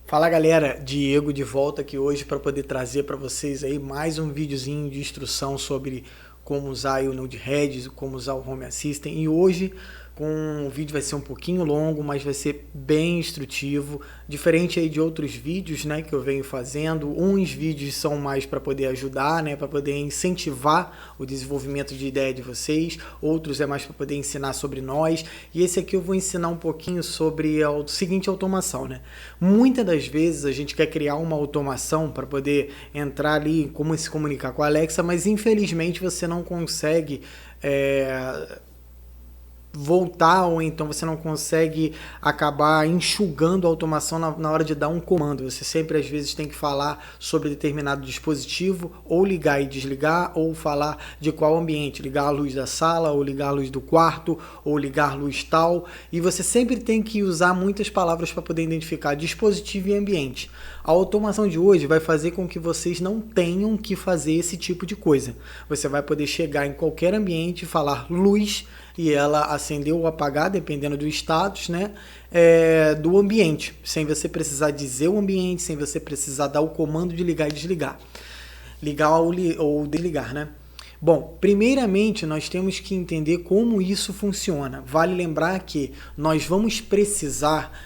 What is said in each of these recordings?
Fala galera, Diego de volta aqui hoje para poder trazer para vocês aí mais um videozinho de instrução sobre como usar o Node-RED, como usar o Home Assistant. E hoje o vídeo vai ser um pouquinho longo, mas vai ser bem instrutivo, diferente aí de outros vídeos, né, que eu venho fazendo. Uns vídeos são mais para poder ajudar, né, para poder incentivar o desenvolvimento de ideia de vocês, outros é mais para poder ensinar sobre nós, e esse aqui eu vou ensinar um pouquinho sobre a seguinte automação, né. Muitas das vezes a gente quer criar uma automação para poder entrar ali, como se comunicar com a Alexa, mas infelizmente você não consegue voltar, ou então você não consegue acabar enxugando a automação na hora de dar um comando. Você sempre às vezes tem que falar sobre determinado dispositivo, ou ligar e desligar, ou falar de qual ambiente, ligar a luz da sala, ou ligar a luz do quarto, ou ligar a luz tal, e você sempre tem que usar muitas palavras para poder identificar dispositivo e ambiente. A automação de hoje vai fazer com que vocês não tenham que fazer esse tipo de coisa. Você vai poder chegar em qualquer ambiente e falar luz, e ela acender ou apagar, dependendo do status, né, do ambiente, sem você precisar dizer o ambiente, sem você precisar dar o comando de ligar e desligar. Ligar ou desligar, né? Bom, primeiramente nós temos que entender como isso funciona. Vale lembrar que nós vamos precisar,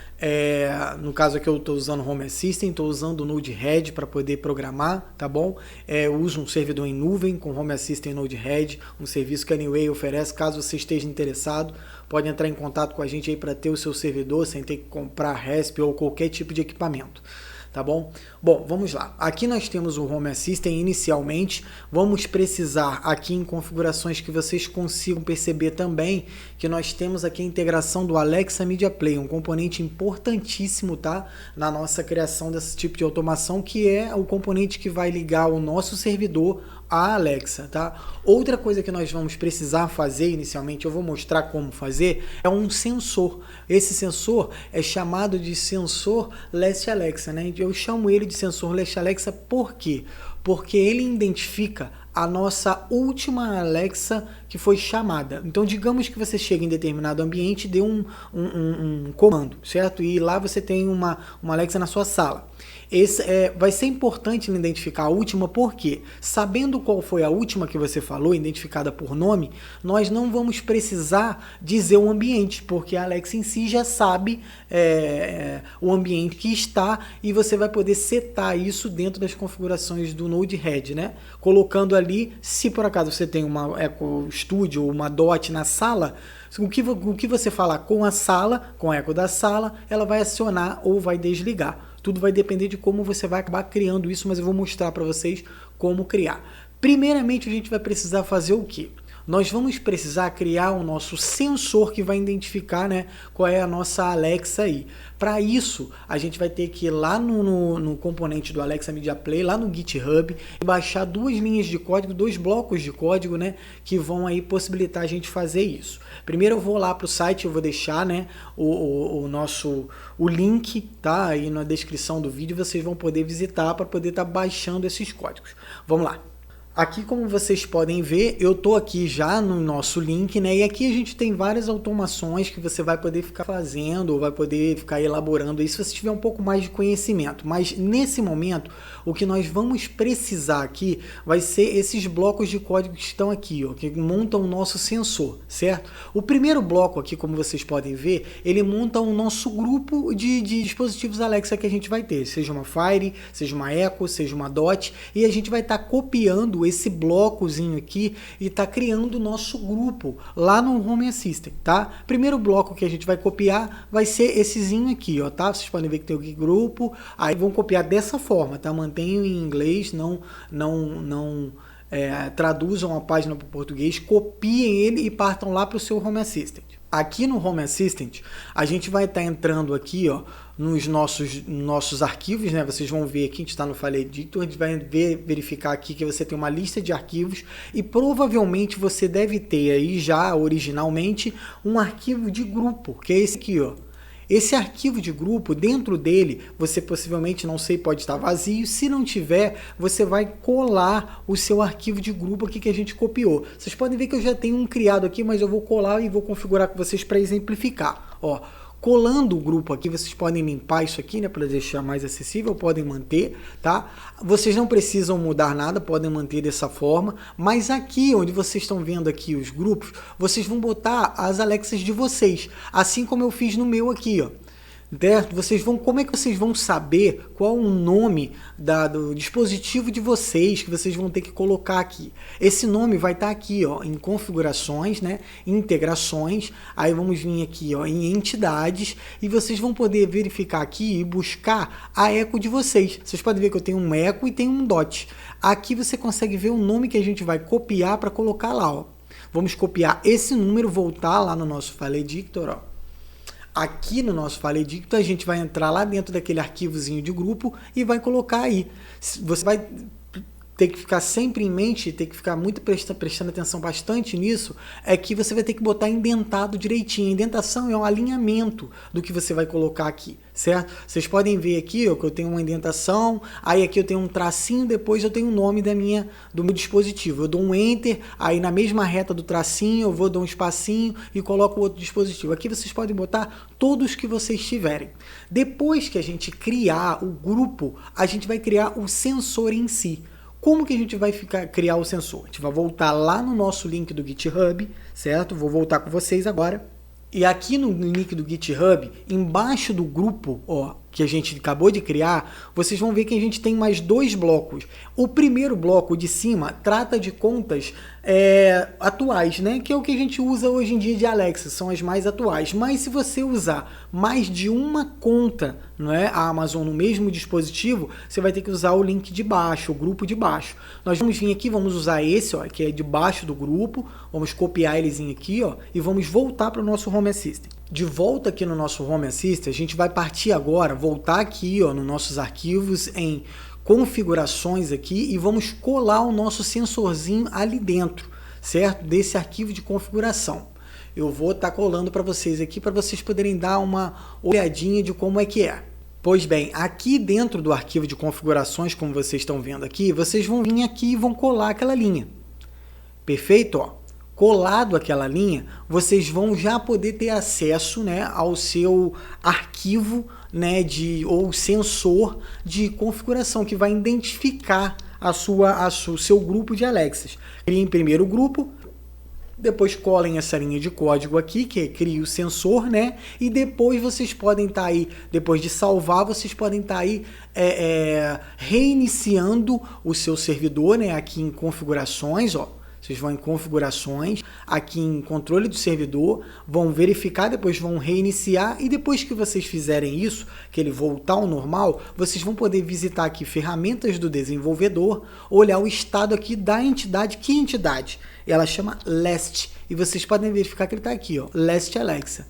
no caso aqui eu estou usando o Home Assistant, estou usando o Node-RED para poder programar, tá bom? Eu uso um servidor em nuvem com Home Assistant e Node-RED, um serviço que a Anyway oferece. Caso você esteja interessado, pode entrar em contato com a gente aí para ter o seu servidor sem ter que comprar RESP ou qualquer tipo de equipamento. Tá bom? Bom, vamos lá. Aqui nós temos o Home Assistant inicialmente. Vamos precisar aqui em configurações que vocês consigam perceber também que nós temos aqui a integração do Alexa Media Player, um componente importantíssimo, tá? Na nossa criação desse tipo de automação, que é o componente que vai ligar o nosso servidor à Alexa, tá? Outra coisa que nós vamos precisar fazer inicialmente, eu vou mostrar como fazer, é um sensor. Esse sensor é chamado de sensor Last Alexa, né? Eu chamo ele de sensor Last Alexa por quê? Porque ele identifica a nossa última Alexa que foi chamada. Então, digamos que você chega em determinado ambiente e dê um comando, certo? E lá você tem uma Alexa na sua sala. Vai ser importante identificar a última, porque sabendo qual foi a última que você falou, identificada por nome, nós não vamos precisar dizer o ambiente, porque a Alexa em si já sabe o ambiente que está, e você vai poder setar isso dentro das configurações do Node-RED, né? Colocando ali, se por acaso você tem uma Echo Studio ou uma Dot na sala, o que você falar com a sala, com a Echo da sala, ela vai acionar ou vai desligar. Tudo vai depender de como você vai acabar criando isso, mas eu vou mostrar para vocês como criar. Primeiramente, a gente vai precisar fazer o quê? Nós vamos precisar criar o nosso sensor que vai identificar, né, qual é a nossa Alexa aí. Para isso, a gente vai ter que ir lá no componente do Alexa Media Player, lá no GitHub, e baixar duas linhas de código, dois blocos de código, né, que vão aí possibilitar a gente fazer isso. Primeiro eu vou lá para o site, eu vou deixar, né, o link, tá, aí na descrição do vídeo, vocês vão poder visitar para poder estar baixando esses códigos. Vamos lá. Aqui, como vocês podem ver, eu estou aqui já no nosso link, né? E aqui a gente tem várias automações que você vai poder ficar fazendo ou vai poder ficar elaborando aí se você tiver um pouco mais de conhecimento. Mas nesse momento, o que nós vamos precisar aqui vai ser esses blocos de código que estão aqui, ó, que montam o nosso sensor, certo? O primeiro bloco aqui, como vocês podem ver, ele monta o nosso grupo de dispositivos Alexa que a gente vai ter, seja uma Fire, seja uma Echo, seja uma Dot, e a gente vai estar copiando esse blocozinho aqui e tá criando o nosso grupo lá no Home Assistant, tá? Primeiro bloco que a gente vai copiar vai ser essezinho aqui, ó, tá? Vocês podem ver que tem o grupo, aí vão copiar dessa forma, tá? Mantenham em inglês, não traduzam a página para o português, copiem ele e partam lá para o seu Home Assistant. Aqui no Home Assistant, a gente vai estar entrando aqui, ó, nos nossos arquivos, né? Vocês vão ver aqui, a gente está no File Editor, a gente vai verificar aqui que você tem uma lista de arquivos e provavelmente você deve ter aí já originalmente um arquivo de grupo, que é esse aqui, ó. Esse arquivo de grupo, dentro dele, você possivelmente, não sei, pode estar vazio. Se não tiver, você vai colar o seu arquivo de grupo aqui que a gente copiou. Vocês podem ver que eu já tenho um criado aqui, mas eu vou colar e vou configurar com vocês para exemplificar. Ó, Colando o grupo aqui, vocês podem limpar isso aqui, né, para deixar mais acessível, podem manter, tá? Vocês não precisam mudar nada, podem manter dessa forma, mas aqui onde vocês estão vendo aqui os grupos, vocês vão botar as Alexas de vocês, assim como eu fiz no meu aqui, ó. Certo? Como é que vocês vão saber qual o nome do dispositivo de vocês que vocês vão ter que colocar aqui? Esse nome vai estar aqui, ó, em configurações, né, integrações, aí vamos vir aqui, ó, em entidades, e vocês vão poder verificar aqui e buscar a eco de vocês. Vocês podem ver que eu tenho um eco e tenho um dot. Aqui você consegue ver o nome que a gente vai copiar para colocar lá, ó. Vamos copiar esse número, voltar lá no nosso File Editor, ó. Aqui no nosso File Editor, a gente vai entrar lá dentro daquele arquivozinho de grupo e vai colocar aí. Você vai ter que ficar sempre em mente, ter que ficar muito prestando atenção bastante nisso, é que você vai ter que botar indentado direitinho. A indentação é um alinhamento do que você vai colocar aqui, certo? Vocês podem ver aqui, ó, que eu tenho uma indentação, aí aqui eu tenho um tracinho, depois eu tenho o nome do meu dispositivo. Eu dou um Enter, aí na mesma reta do tracinho eu vou dar um espacinho e coloco o outro dispositivo. Aqui vocês podem botar todos que vocês tiverem. Depois que a gente criar o grupo, a gente vai criar o sensor em si. Como que a gente vai criar o sensor? A gente vai voltar lá no nosso link do GitHub, certo? Vou voltar com vocês agora. E aqui no link do GitHub, embaixo do grupo, ó, que a gente acabou de criar, vocês vão ver que a gente tem mais dois blocos. O primeiro bloco de cima trata de contas atuais, né? Que é o que a gente usa hoje em dia de Alexa, são as mais atuais. Mas se você usar mais de uma conta, não é, a Amazon no mesmo dispositivo, você vai ter que usar o link de baixo, o grupo de baixo. Nós vamos vir aqui, vamos usar esse, ó, que é de baixo do grupo, vamos copiar elezinho aqui, ó, e vamos voltar para o nosso Home Assistant. De volta aqui no nosso Home Assistant, a gente vai partir agora, voltar aqui, ó, nos nossos arquivos em configurações aqui e vamos colar o nosso sensorzinho ali dentro, certo? Desse arquivo de configuração. Eu vou estar colando para vocês aqui para vocês poderem dar uma olhadinha de como é que é. Pois bem, aqui dentro do arquivo de configurações, como vocês estão vendo aqui, vocês vão vir aqui e vão colar aquela linha. Perfeito? Ó. Colado aquela linha, vocês vão já poder ter acesso, né, ao seu arquivo, né, ou sensor de configuração que vai identificar o seu grupo de Alexas. Criem primeiro o grupo, depois colhem essa linha de código aqui, que cria o sensor, né, e depois vocês podem estar aí, depois de salvar, vocês podem estar aí reiniciando o seu servidor, né, aqui em configurações, ó. Vocês vão em configurações, aqui em controle do servidor, vão verificar, depois vão reiniciar e depois que vocês fizerem isso, que ele voltar ao normal, vocês vão poder visitar aqui ferramentas do desenvolvedor, olhar o estado aqui da entidade. Que entidade? Ela chama Last e vocês podem verificar que ele está aqui, ó, Last Alexa.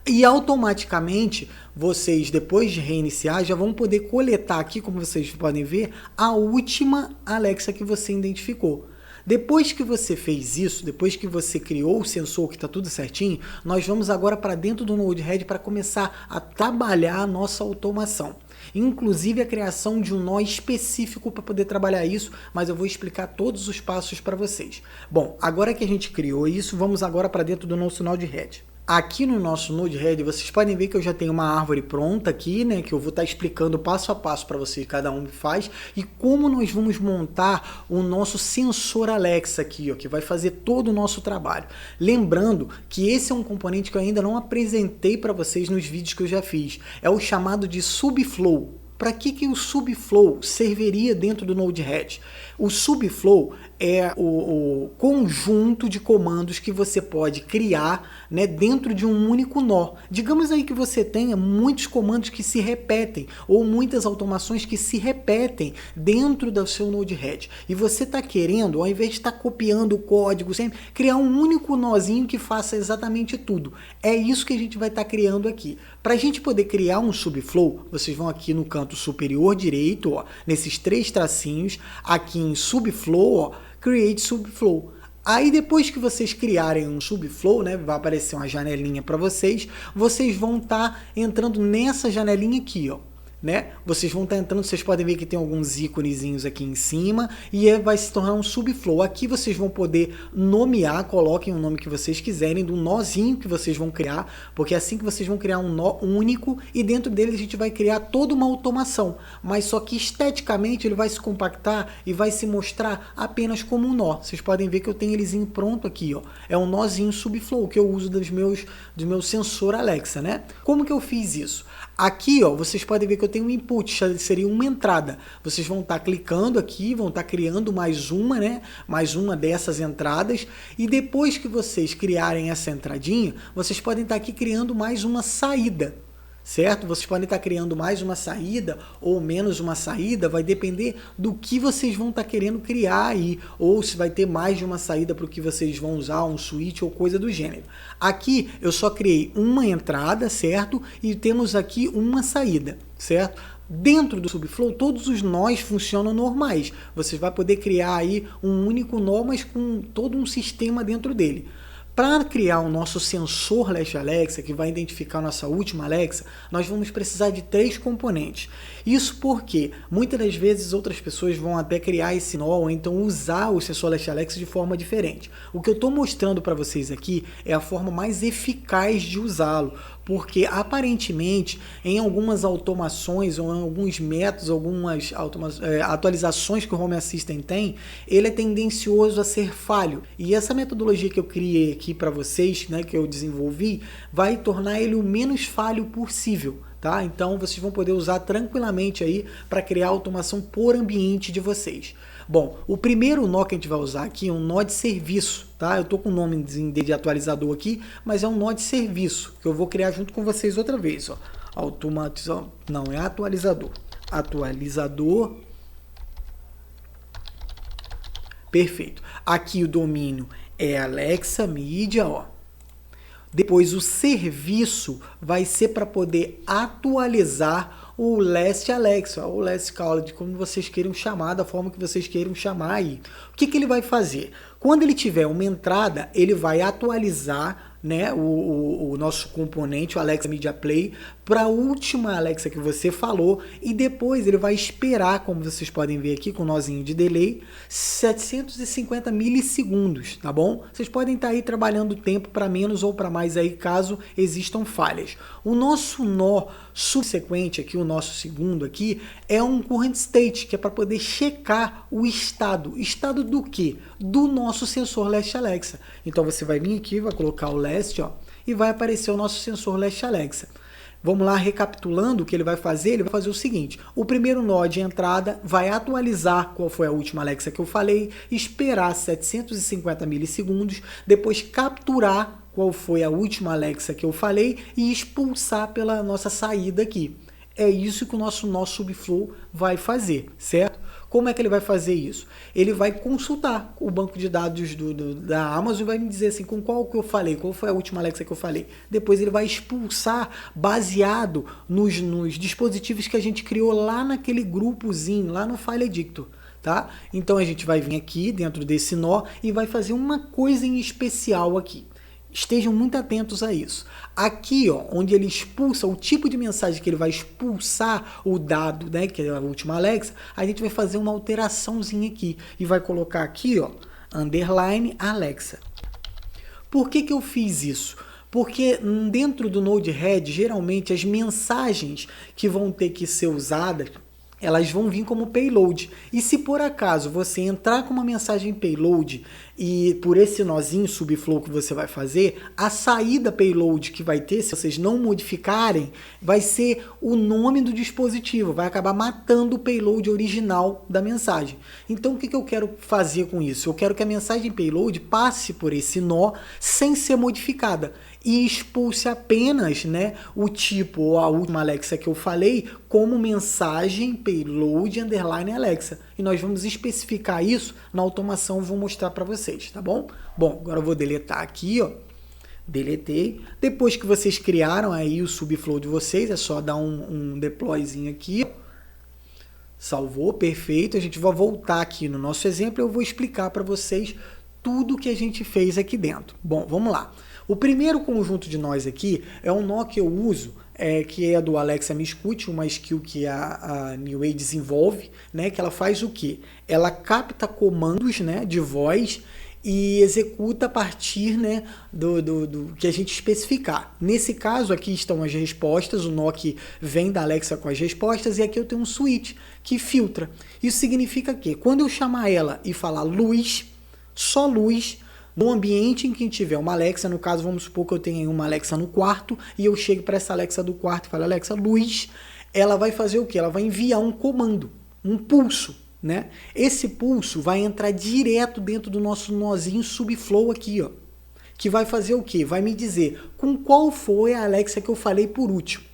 E automaticamente, vocês, depois de reiniciar, já vão poder coletar aqui, como vocês podem ver, a última Alexa que você identificou. Depois que você fez isso, depois que você criou o sensor, que está tudo certinho, nós vamos agora para dentro do Node-RED para começar a trabalhar a nossa automação. Inclusive a criação de um nó específico para poder trabalhar isso, mas eu vou explicar todos os passos para vocês. Bom, agora que a gente criou isso, vamos agora para dentro do nosso Node-RED. Aqui no nosso Node-RED, vocês podem ver que eu já tenho uma árvore pronta aqui, né, que eu vou estar explicando passo a passo para vocês, cada um faz, e como nós vamos montar o nosso sensor Alexa aqui, ó, que vai fazer todo o nosso trabalho. Lembrando que esse é um componente que eu ainda não apresentei para vocês nos vídeos que eu já fiz. É o chamado de Subflow. Para que o Subflow serviria dentro do Node-RED? O Subflow é o conjunto de comandos que você pode criar, né, dentro de um único nó. Digamos aí que você tenha muitos comandos que se repetem ou muitas automações que se repetem dentro do seu Node-RED. E você está querendo, ao invés de estar copiando o código sempre, criar um único nozinho que faça exatamente tudo. É isso que a gente vai estar criando aqui. Para a gente poder criar um Subflow, vocês vão aqui no canto superior direito, ó, nesses três tracinhos, aqui em Subflow, ó, Create Subflow. Aí depois que vocês criarem um Subflow, né, vai aparecer uma janelinha para vocês, vocês vão estar entrando nessa janelinha aqui, ó. né? Vocês vão estar entrando, vocês podem ver que tem alguns íconezinhos aqui em cima e vai se tornar um subflow. Aqui vocês vão poder nomear, coloquem o nome que vocês quiserem do nozinho que vocês vão criar, porque é assim que vocês vão criar um nó único e dentro dele a gente vai criar toda uma automação, mas só que esteticamente ele vai se compactar e vai se mostrar apenas como um nó. Vocês podem ver que eu tenho elezinho pronto aqui, ó. É um nozinho subflow que eu uso do meu sensor Alexa, né? Como que eu fiz isso? Aqui, ó, vocês podem ver que eu tenho um input, seria uma entrada. Vocês vão estar clicando aqui, vão estar criando mais uma, né? Mais uma dessas entradas. E depois que vocês criarem essa entradinha, vocês podem estar aqui criando mais uma saída. Certo? Vocês podem estar criando mais uma saída ou menos uma saída, vai depender do que vocês vão estar querendo criar aí, ou se vai ter mais de uma saída para o que vocês vão usar, um switch ou coisa do gênero. Aqui eu só criei uma entrada, certo? E temos aqui uma saída, certo? Dentro do subflow, todos os nós funcionam normais. Você vai poder criar aí um único nó, mas com todo um sistema dentro dele. Para criar o nosso sensor Alexa, que vai identificar a nossa última Alexa, nós vamos precisar de 3 componentes. Isso porque muitas das vezes outras pessoas vão até criar esse nó ou então usar o sensor Alexa de forma diferente. O que eu estou mostrando para vocês aqui é a forma mais eficaz de usá-lo, porque aparentemente em algumas automações ou em alguns métodos, algumas atualizações que o Home Assistant tem, ele é tendencioso a ser falho. E essa metodologia que eu criei aqui para vocês, né, que eu desenvolvi, vai tornar ele o menos falho possível. Tá? Então vocês vão poder usar tranquilamente aí para criar automação por ambiente de vocês. Bom, o primeiro nó que a gente vai usar aqui é um nó de serviço, tá? Eu estou com o nome de atualizador aqui, mas é um nó de serviço que eu vou criar junto com vocês outra vez, ó. Automatização, não é atualizador. Atualizador. Perfeito. Aqui o domínio é Alexa Media, ó. Depois o serviço vai ser para poder atualizar o Last Alexa, ou Last Call, como vocês queiram chamar, da forma que vocês queiram chamar aí. O que ele vai fazer? Quando ele tiver uma entrada, ele vai atualizar, né, o nosso componente, o Alexa Media Play, para a última Alexa que você falou, e depois ele vai esperar, como vocês podem ver aqui com o nozinho de delay, 750 milissegundos, tá bom? Vocês podem estar aí trabalhando o tempo para menos ou para mais aí, caso existam falhas. O nosso nó subsequente aqui, o nosso segundo aqui, é um current state, que é para poder checar o estado. Estado do quê? Do nosso sensor Last Alexa. Então você vai vir aqui, vai colocar o Last, ó, e vai aparecer o nosso sensor Last Alexa. Vamos lá, recapitulando o que ele vai fazer. Ele vai fazer o seguinte: o primeiro nó de entrada vai atualizar qual foi a última Alexa que eu falei, esperar 750 milissegundos, depois capturar qual foi a última Alexa que eu falei e expulsar pela nossa saída aqui. É isso que o nosso nó subflow vai fazer, certo? Como é que ele vai fazer isso? Ele vai consultar o banco de dados da Amazon e vai me dizer assim, com qual que eu falei, qual foi a última Alexa que eu falei. Depois ele vai expulsar baseado nos dispositivos que a gente criou lá naquele grupozinho, lá no File Editor. Tá? Então a gente vai vir aqui dentro desse nó e vai fazer uma coisa em especial aqui. Estejam muito atentos a isso. Aqui, ó, onde ele expulsa, o tipo de mensagem que ele vai expulsar o dado, né, que é a última Alexa, a gente vai fazer uma alteraçãozinha aqui e vai colocar aqui, ó, underline Alexa. Por que eu fiz isso? Porque dentro do Node-RED, geralmente as mensagens que vão ter que ser usadas, elas vão vir como payload. E se por acaso você entrar com uma mensagem payload e por esse nozinho subflow que você vai fazer, a saída payload que vai ter, se vocês não modificarem, vai ser o nome do dispositivo, vai acabar matando o payload original da mensagem. Então o que eu quero fazer com isso? Eu quero que a mensagem payload passe por esse nó sem ser modificada e expulse apenas, né, o tipo ou a última Alexa que eu falei como mensagem payload underline Alexa. E nós vamos especificar isso na automação, vou mostrar para vocês, tá bom? Bom, agora eu vou deletar aqui, ó. Deletei. Depois que vocês criaram aí o subflow de vocês, é só dar um deployzinho aqui. Salvou, perfeito. A gente vai voltar aqui no nosso exemplo, eu vou explicar para vocês tudo que a gente fez aqui dentro. Bom, vamos lá. O primeiro conjunto de nós aqui é um nó que eu uso, que é do Alexa Me Escute, uma skill que a New Way desenvolve, né, que ela faz o quê? Ela capta comandos, né, de voz e executa a partir, né, do que a gente especificar. Nesse caso aqui estão as respostas, o nó que vem da Alexa com as respostas, e aqui eu tenho um switch que filtra. Isso significa que quando eu chamar ela e falar luz, só luz, no ambiente em que tiver uma Alexa, no caso vamos supor que eu tenha uma Alexa no quarto, e eu chego para essa Alexa do quarto e falo, Alexa, luz, ela vai fazer o quê? Ela vai enviar um comando, um pulso, né? Esse pulso vai entrar direto dentro do nosso nozinho subflow aqui, ó, que vai fazer o quê? Vai me dizer com qual foi a Alexa que eu falei por último.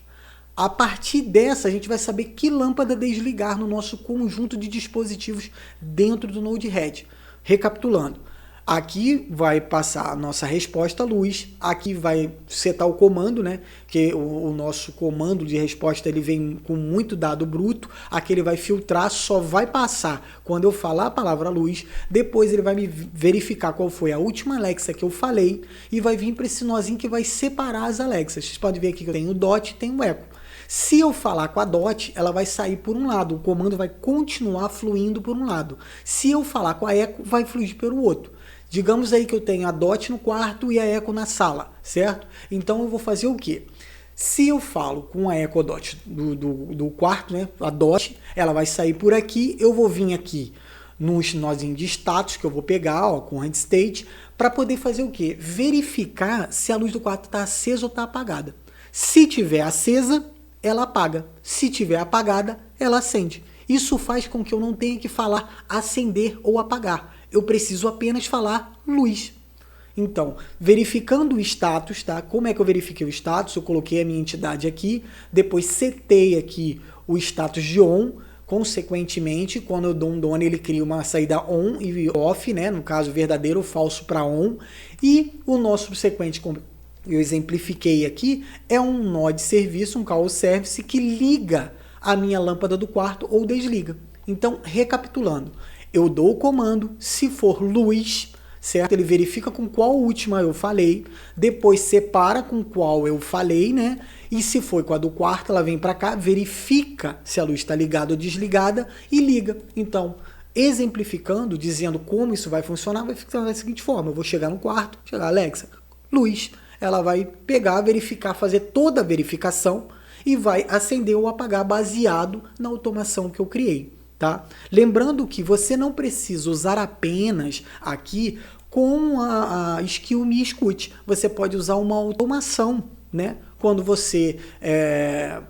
A partir dessa, a gente vai saber que lâmpada desligar no nosso conjunto de dispositivos dentro do Node-RED. Recapitulando, aqui vai passar a nossa resposta luz, aqui vai setar o comando, né? Que o nosso comando de resposta ele vem com muito dado bruto, aqui ele vai filtrar, só vai passar quando eu falar a palavra luz, depois ele vai me verificar qual foi a última Alexa que eu falei e vai vir para esse nozinho que vai separar as Alexas. Vocês podem ver aqui que eu tenho o DOT e tenho o eco. Se eu falar com a DOT, ela vai sair por um lado, o comando vai continuar fluindo por um lado. Se eu falar com a eco, vai fluir pelo outro. Digamos aí que eu tenho a DOT no quarto e a eco na sala, certo? Então eu vou fazer o quê? Se eu falo com a eco DOT do quarto, né, a DOT, ela vai sair por aqui, eu vou vir aqui no nozinho de status que eu vou pegar, ó, com hand state, para poder fazer o quê? Verificar se a luz do quarto está acesa ou está apagada. Se tiver acesa, ela apaga. Se tiver apagada, ela acende. Isso faz com que eu não tenha que falar acender ou apagar. Eu preciso apenas falar luz. Então, verificando o status, tá? Como é que eu verifiquei o status? Eu coloquei a minha entidade aqui, depois setei aqui o status de on. Consequentemente, quando eu dou um done, ele cria uma saída on e off, né? No caso, verdadeiro ou falso para on. E o nosso subsequente, eu exemplifiquei aqui, é um nó de serviço, um call service que liga a minha lâmpada do quarto ou desliga. Então, recapitulando, eu dou o comando, se for luz, certo? Ele verifica com qual última eu falei, depois separa com qual eu falei, né? E se foi com a do quarto, ela vem para cá, verifica se a luz está ligada ou desligada e liga. Então, exemplificando, dizendo como isso vai funcionar, vai funcionar da seguinte forma: eu vou chegar no quarto, chegar, Alexa, luz. Ela vai pegar, verificar, fazer toda a verificação e vai acender ou apagar baseado na automação que eu criei, tá? Lembrando que você não precisa usar apenas aqui com a skill Me Escute. Você pode usar uma automação, né? Quando você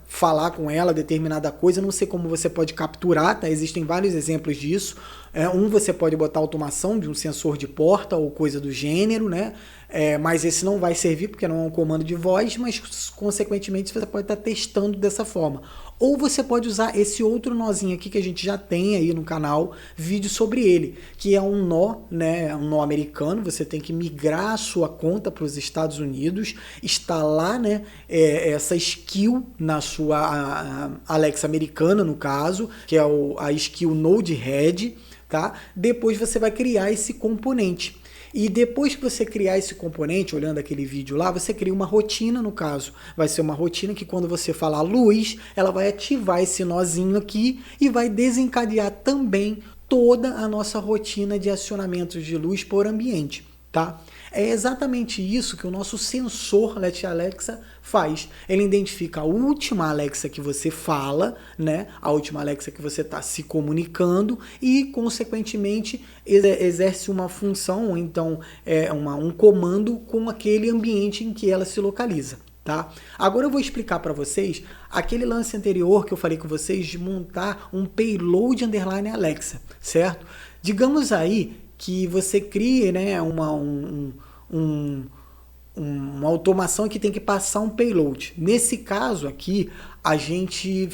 falar com ela determinada coisa, não sei como você pode capturar, tá? Existem vários exemplos disso. Você pode botar automação de um sensor de porta ou coisa do gênero, né? Mas esse não vai servir porque não é um comando de voz, mas consequentemente você pode estar testando dessa forma. Ou você pode usar esse outro nozinho aqui que a gente já tem aí no canal, vídeo sobre ele, que é um nó, né, um nó americano. Você tem que migrar a sua conta para os Estados Unidos, instalar, né, essa skill na sua Alexa americana, no caso, que é a skill Node-RED, tá? Depois você vai criar esse componente. E depois que você criar esse componente, olhando aquele vídeo lá, você cria uma rotina, no caso. Vai ser uma rotina que quando você falar luz, ela vai ativar esse nozinho aqui e vai desencadear também toda a nossa rotina de acionamentos de luz por ambiente, tá? É exatamente isso que o nosso sensor Let Alexa faz. Ele identifica a última Alexa que você fala, né? A última Alexa que você está se comunicando e, consequentemente, exerce uma função, ou então um comando com aquele ambiente em que ela se localiza. Tá? Agora eu vou explicar para vocês aquele lance anterior que eu falei com vocês de montar um payload underline Alexa, certo? Digamos aí que você crie, né, uma automação que tem que passar um payload. Nesse caso aqui, a gente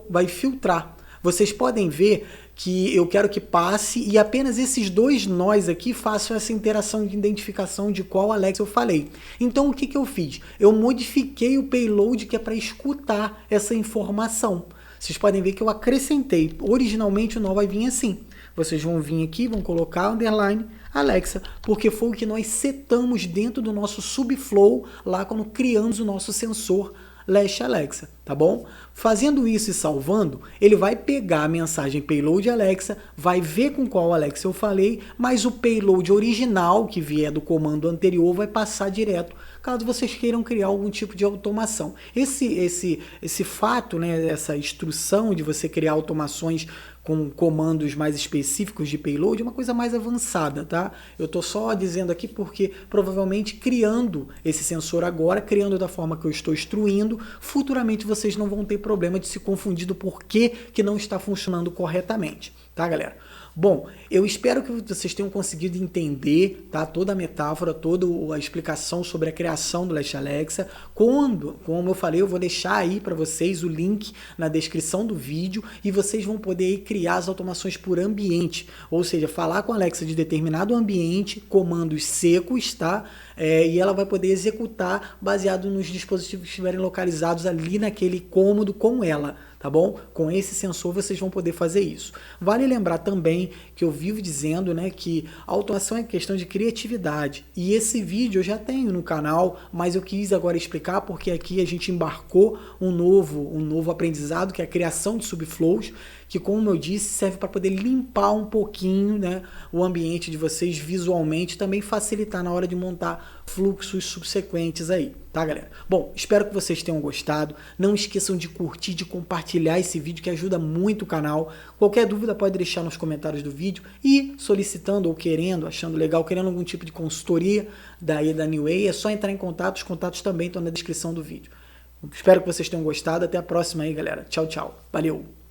vai filtrar. Vocês podem ver que eu quero que passe e apenas esses dois nós aqui façam essa interação de identificação de qual Alexa eu falei. Então o que eu fiz? Eu modifiquei o payload que é para escutar essa informação, vocês podem ver que eu acrescentei. Originalmente o nó vai vir assim. Vocês vão vir aqui, vão colocar underline Alexa, porque foi o que nós setamos dentro do nosso Subflow lá quando criamos o nosso sensor Last Alexa, tá bom? Fazendo isso e salvando, ele vai pegar a mensagem payload Alexa, vai ver com qual Alexa eu falei, mas o payload original que vier do comando anterior vai passar direto, caso vocês queiram criar algum tipo de automação. Esse fato, né, essa instrução de você criar automações com comandos mais específicos de payload é uma coisa mais avançada, tá? Eu tô só dizendo aqui porque provavelmente criando esse sensor agora, criando da forma que eu estou instruindo, futuramente vocês não vão ter problema de se confundir do porquê que não está funcionando corretamente, tá, galera? Bom, eu espero que vocês tenham conseguido entender, tá, toda a metáfora, toda a explicação sobre a criação do Last Alexa. Como eu falei, eu vou deixar aí para vocês o link na descrição do vídeo e vocês vão poder aí criar as automações por ambiente, ou seja, falar com a Alexa de determinado ambiente, comandos secos, tá? E ela vai poder executar baseado nos dispositivos que estiverem localizados ali naquele cômodo com ela, tá bom? Com esse sensor vocês vão poder fazer isso. Vale lembrar também que eu vivo dizendo, né, que a automação é questão de criatividade. E esse vídeo eu já tenho no canal, mas eu quis agora explicar porque aqui a gente embarcou um novo aprendizado, que é a criação de subflows, que, como eu disse, serve para poder limpar um pouquinho, né, o ambiente de vocês visualmente, também facilitar na hora de montar fluxos subsequentes aí, tá, galera? Bom, espero que vocês tenham gostado. Não esqueçam de curtir, de compartilhar esse vídeo, que ajuda muito o canal. Qualquer dúvida pode deixar nos comentários do vídeo e solicitando ou querendo, achando legal, querendo algum tipo de consultoria daí da New Way, é só entrar em contato. Os contatos também estão na descrição do vídeo. Espero que vocês tenham gostado. Até a próxima aí, galera. Tchau, tchau. Valeu!